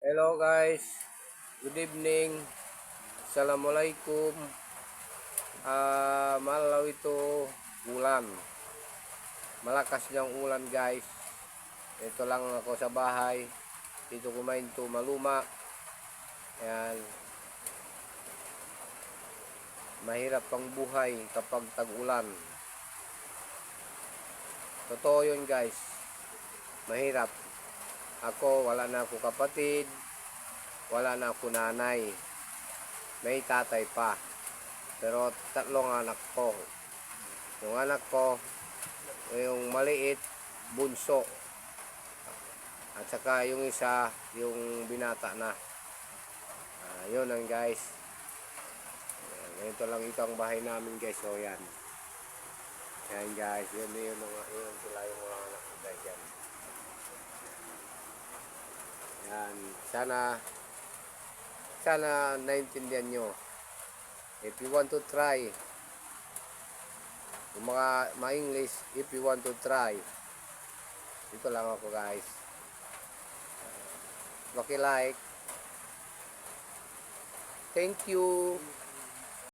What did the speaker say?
Hello guys, good evening. Assalamualaikum. Malaw ito ulan. Malakas niyang ulan guys. Ito lang ako sa bahay. Dito kumain to maluma. Ayan. Mahirap pang buhay kapag tag-ulan. Totoo yun guys. Mahirap. Ako wala na ako kapatid. Wala na ako nanay. May tatay pa. Pero tatlong anak ko. Yung anak ko, yung maliit, bunso. At saka yung isa, yung binata na. Yun lang guys. Ganito lang ito ang bahay namin guys. So yan. Yan guys. Yun sila yung mga anak ko guys. Yan. Yan. Sana naintindihan nyo. If you want to try, yung mga ma-English, if you want to try, dito lang ako guys. Like. Thank you.